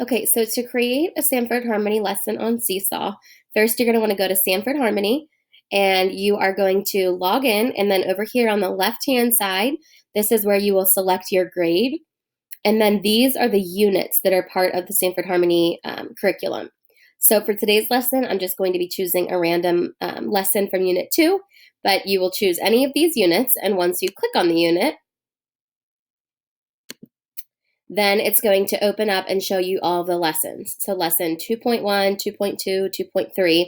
Okay, so to create a Sanford Harmony lesson on SeeSaw, first you're going to want to go to Sanford Harmony and you are going to log in, and then over here on the left-hand side, this is where you will select your grade. And then these are the units that are part of the Sanford Harmony curriculum. So for today's lesson, I'm just going to be choosing a random lesson from Unit 2, but you will choose any of these units, and once you click on the unit, then it's going to open up and show you all the lessons. So lesson 2.1, 2.2, 2.3.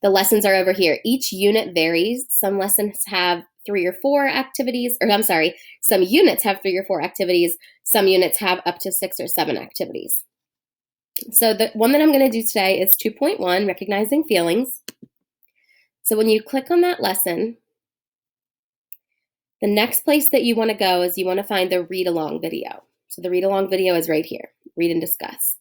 The lessons are over here. Each unit varies. Some lessons have 3 or 4 activities, or I'm sorry, some units have 3 or 4 activities. Some units have up to 6 or 7 activities. So the one that I'm going to do today is 2.1, Recognizing Feelings. So when you click on that lesson, the next place that you want to go is you want to find the read-along video. So the read-along video is right here, Read and Discuss.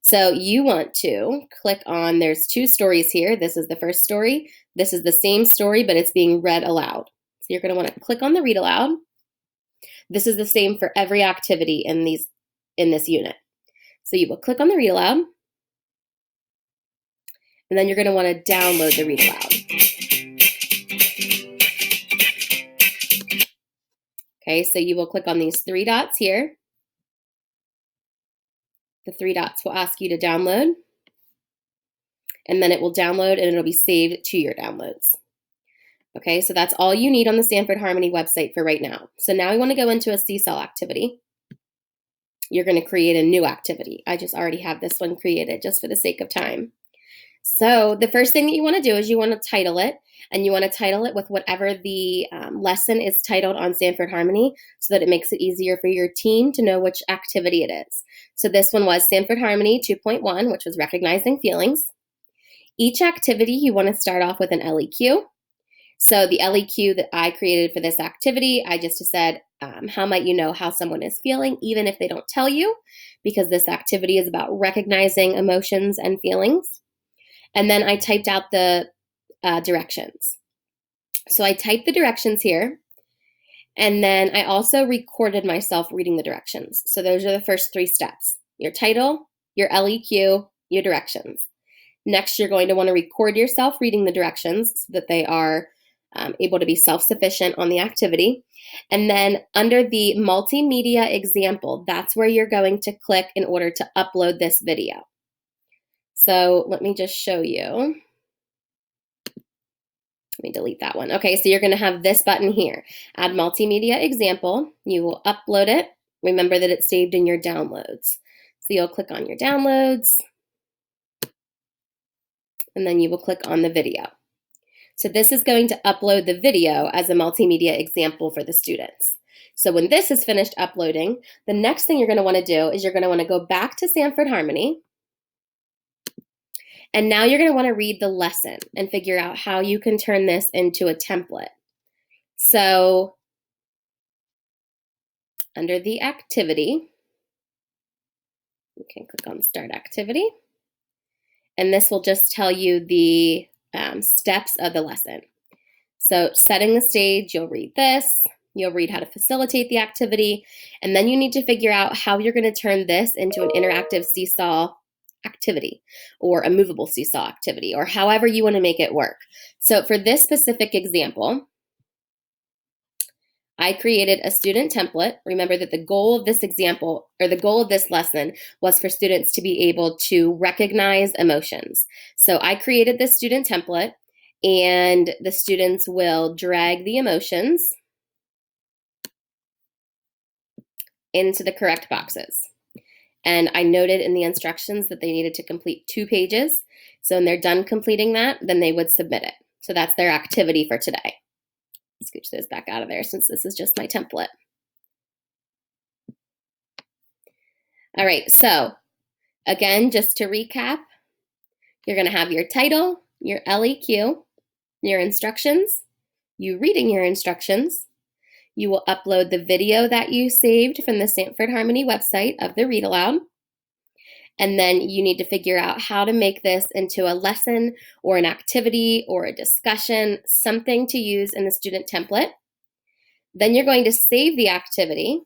So you want to click on, there's 2 stories here. This is the first story. This is the same story, but it's being read aloud. So you're going to want to click on the read aloud. This is the same for every activity in this unit. So you will click on the read aloud, and then you're going to want to download the read aloud. Okay, so you will click on these 3 dots here. The 3 dots will ask you to download, and then it will download and it'll be saved to your downloads. Okay, so that's all you need on the Sanford Harmony website for right now. So now we want to go into a SeeSaw activity. You're going to create a new activity. I just already have this one created just for the sake of time. So the first thing that you want to do is you want to title it, and you want to title it with whatever the lesson is titled on Sanford Harmony, so that it makes it easier for your team to know which activity it is. So this one was Sanford Harmony 2.1, which was Recognizing Feelings. Each activity, you want to start off with an LEQ. So the LEQ that I created for this activity, I just said, how might you know how someone is feeling, even if they don't tell you, because this activity is about recognizing emotions and feelings. And then I typed out the directions. So I typed the directions here, and then I also recorded myself reading the directions. So those are the first 3 steps: your title, your LEQ, your directions. Next, you're going to want to record yourself reading the directions so that they are able to be self-sufficient on the activity. And then under the multimedia example, that's where you're going to click in order to upload this video. So let me just show you. Let me delete that one. Okay, so you're going to have this button here, Add Multimedia Example. You will upload it. Remember that it's saved in your downloads. So you'll click on your downloads, and then you will click on the video. So this is going to upload the video as a multimedia example for the students. So when this is finished uploading, the next thing you're going to want to do is you're going to want to go back to Sanford Harmony. And now you're going to want to read the lesson and figure out how you can turn this into a template. So under the activity, you can click on Start Activity. And this will just tell you the steps of the lesson. So setting the stage, you'll read this, you'll read how to facilitate the activity, and then you need to figure out how you're going to turn this into an interactive SeeSaw activity or a movable SeeSaw activity, or however you want to make it work. So for this specific example, I created a student template. Remember that the goal of this example, or the goal of this lesson, was for students to be able to recognize emotions. So I created this student template, and the students will drag the emotions into the correct boxes. And I noted in the instructions that they needed to complete 2 pages. So when they're done completing that, then they would submit it. So that's their activity for today. Scooch those back out of there since this is just my template. All right, so again, just to recap, you're going to have your title, your LEQ, your instructions, you reading your instructions. You will upload the video that you saved from the Sanford Harmony website of the read aloud. And then you need to figure out how to make this into a lesson or an activity or a discussion, something to use in the student template. Then you're going to save the activity,